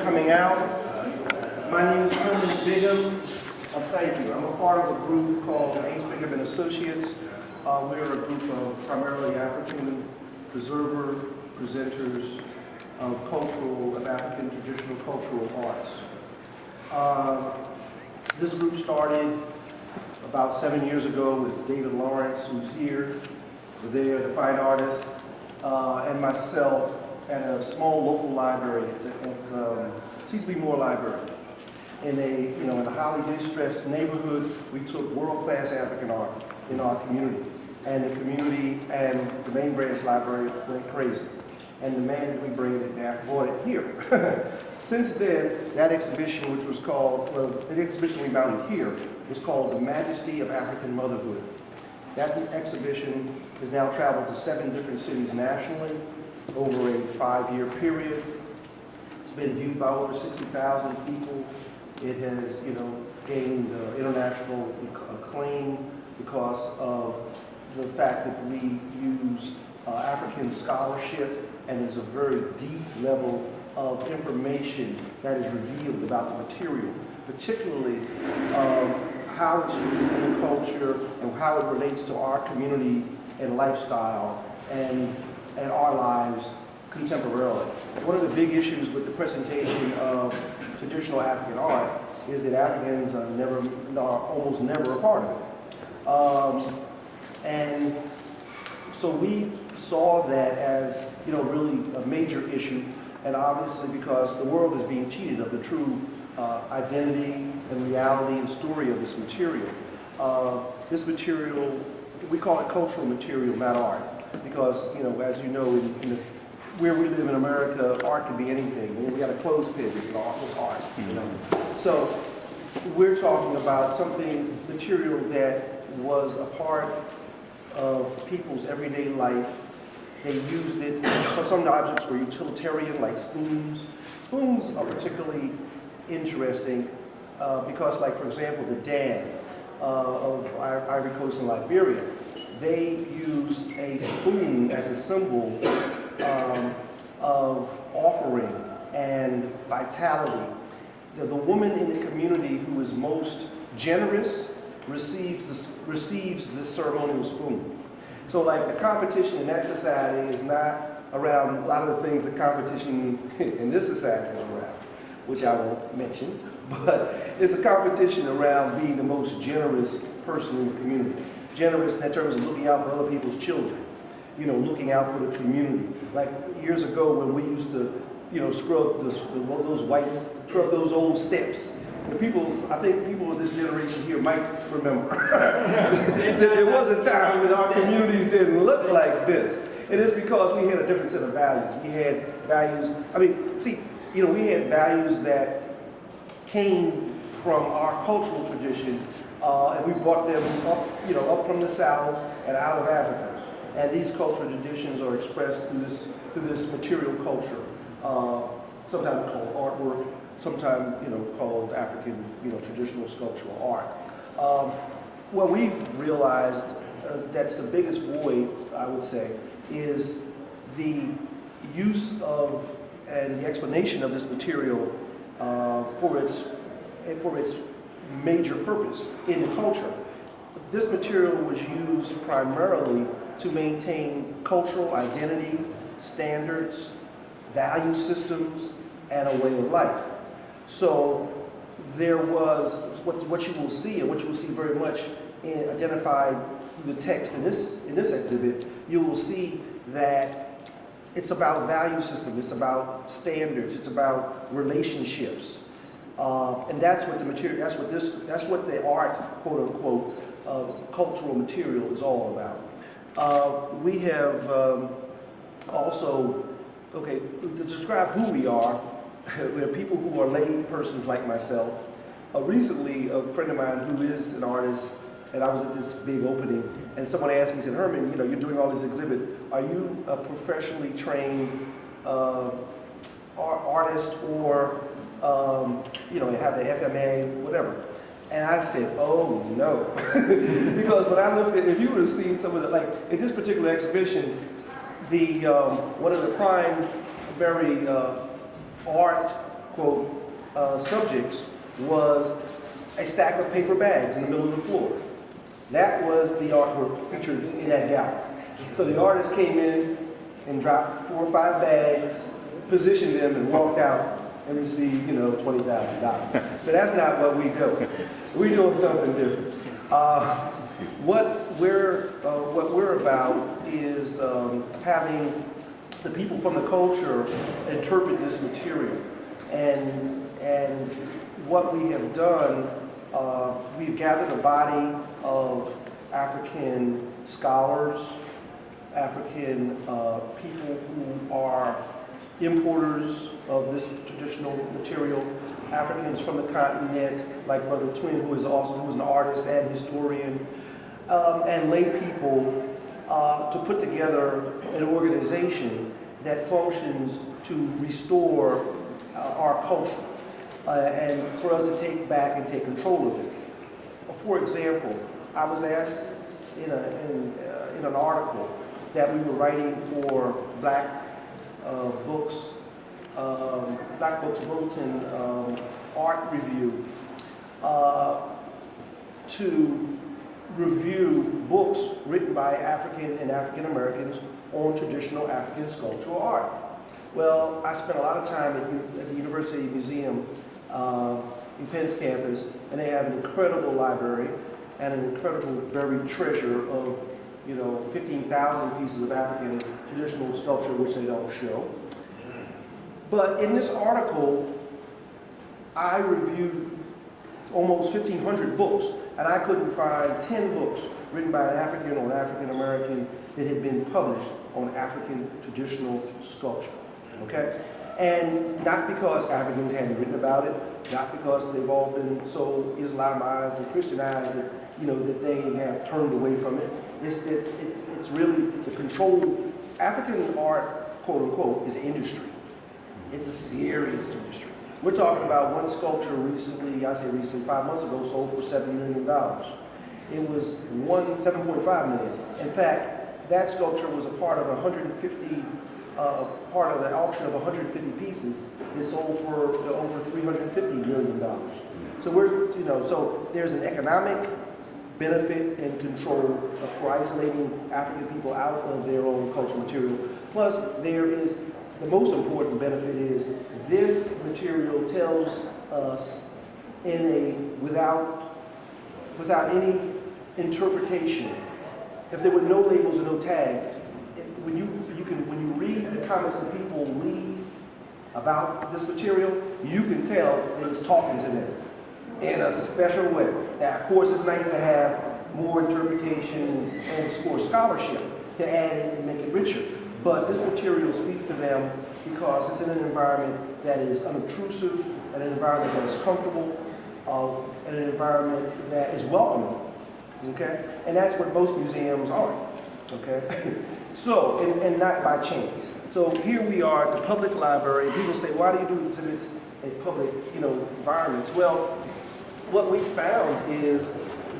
coming out. My name is Herman. Thank you. I'm a part of a group called Exhib and Associates. We're a group of primarily African preserver, presenters of African traditional cultural arts. This group started about 7 years ago with David Lawrence, who's here, there, the fine artist, and myself at a small local library at Seems to be more library. In a highly distressed neighborhood, we took world-class African art in our community. And the community and the main branch library went crazy. And demanded we bring it back, brought it here. Since then, that exhibition, which was called, the exhibition we mounted here, is called The Majesty of African Motherhood. That exhibition has now traveled to 7 different cities nationally over a 5-year period. It's been viewed by over 60,000 people. It has, gained international acclaim because of the fact that we use African scholarship, and there's a very deep level of information that is revealed about the material, particularly how it's used in the culture and how it relates to our community and lifestyle and our lives contemporarily. One of the big issues with the presentation of traditional African art is that Africans are almost never a part of it. And so we saw that as really a major issue, and obviously because the world is being cheated of the true identity and reality and story of this material. This material, we call it cultural material, not art, because as you know, where we live in America, art can be anything. We got a clothespin, it's art. So we're talking about something, material that was a part of people's everyday life. They used it, some objects were utilitarian, like spoons. Spoons are particularly interesting because, like, for example, the Dan of Ivory Coast and Liberia, they use a spoon as a symbol of offering and vitality. The woman in the community who is most generous receives this ceremonial spoon. So, like, the competition in that society is not around a lot of the things the competition in this society is around, which I won't mention, but it's a competition around being the most generous person in the community. Generous in terms of looking out for other people's children, looking out for the community. Like years ago when we used to, scrub those old steps. I think people of this generation here might remember. There was a time when our communities didn't look like this. And it's because we had a different set of values. We had values, we had values that came from our cultural tradition, and we brought them up from the South and out of Africa. And these cultural traditions are expressed through this material culture, sometimes called artwork, sometimes called African traditional sculptural art. What we've realized that's the biggest void, I would say, is the use of and the explanation of this material for its major purpose in the culture. This material was used primarily to maintain cultural identity, standards, value systems, and a way of life. So there was what you will see, and what you will see very much identified through the text in this exhibit. You will see that it's about value system, it's about standards, it's about relationships, and that's what the material, that's what the art, quote unquote, cultural material is all about. We have also, to describe who we are. We're people who are lay persons like myself. Recently, a friend of mine who is an artist, and I was at this big opening, and someone asked me, said, Herman, you're doing all this exhibit. Are you a professionally trained artist or, have the FMA, whatever? And I said, oh no. Because when I looked at, if you would have seen some of the, like, in this particular exhibition, one of the prime, very art quote, subjects was a stack of paper bags in the middle of the floor. That was the artwork featured in that gallery. So the artist came in and dropped 4 or 5 bags, positioned them, and walked out and received, $20,000. So that's not what we do. We're doing something different. What we're about is having the people from the culture interpret this material, and what we have done, we've gathered a body of African scholars, African people who are importers of this traditional material, Africans from the continent, like Brother Tween, who's an artist and historian, and lay people to put together an organization that functions to restore our culture and for us to take back and take control of it. For example, I was asked in an article that we were writing for Black Books Bulletin art review to review books written by African and African Americans on traditional African sculptural art. Well, I spent a lot of time at the University Museum in Penn's campus, and they have an incredible library and an incredible buried treasure of 15,000 pieces of African traditional sculpture which they don't show. But in this article, I reviewed almost 1,500 books, and I couldn't find 10 books written by an African or an African American that had been published on African traditional sculpture. Okay? And not because Africans hadn't written about it, not because they've all been so Islamized and Christianized that that they have turned away from it. It's really the control. African art, quote unquote, is an industry. It's a serious industry. We're talking about one sculpture recently, 5 months ago, sold for $70 million. It was $7.5 million. In fact, that sculpture was a part of part of the auction of 150 pieces. It sold for over $350 million. So so there's an economic benefit and control for isolating African people out of their own cultural material. Plus, there is the most important benefit is this material tells us without any interpretation. If there were no labels or no tags, when you read the comments that people leave about this material, you can tell that it's talking to them in a special way. Now, of course, it's nice to have more interpretation and scholarship to add it and make it richer. But this material speaks to them because it's in an environment that is unobtrusive, an environment that is comfortable, and an environment that is welcoming. Okay? And that's what most museums are. Okay? So, and not by chance. So here we are at the public library. People say, why do you do exhibits in public, environments? Well, what we found is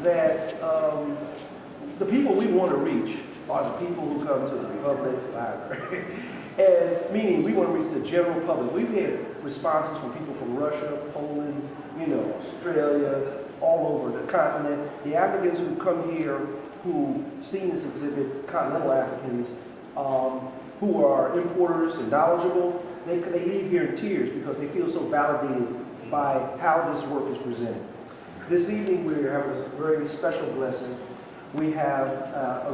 that the people we want to reach are the people who come to the public library. And meaning we want to reach the general public. We've had responses from people from Russia, Poland, Australia, all over the continent. The Africans who come here who seen this exhibit, continental Africans, who are importers and knowledgeable, they leave here in tears because they feel so validated by how this work is presented. This evening we have a very special blessing. We have a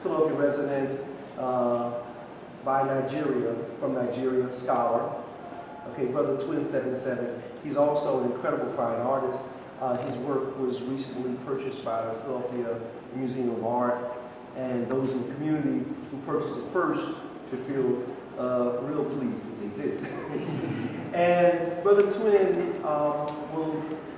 Philadelphia resident from Nigeria, scholar. Okay, Brother Tween 77. He's also an incredible fine artist. His work was recently purchased by the Philadelphia Museum of Art, and those in the community who purchased it first should feel real pleased that they did. And Brother Tween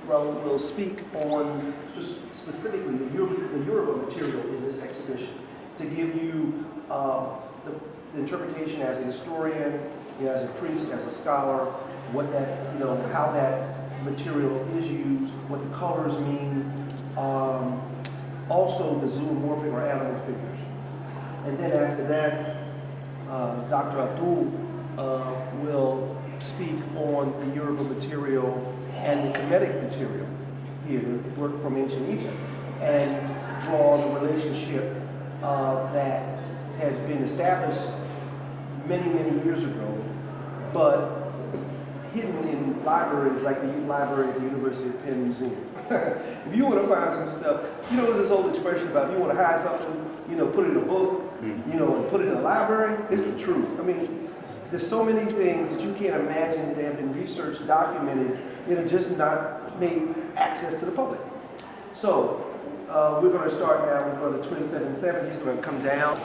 will speak on just specifically the Yoruba material in this exhibition to give you the interpretation as a historian, as a priest, as a scholar, what that, how that material is used, what the colors mean, also the zoomorphic or animal figures. And then after that, Dr. Abdul will speak on on the Yoruba material and the Kemetic material here, the work from ancient Egypt, and draw the relationship that has been established many, many years ago, but hidden in libraries like the library at the University of Penn Museum. If you want to find some stuff, you know, there's this old expression about if you want to hide something, you know, put it in a book, you know, and put it in a library. It's the truth. I mean, there's so many things that you can't imagine that have been researched, documented, that are just not made access to the public. So we're going to start now with Brother 277. He's going to come down.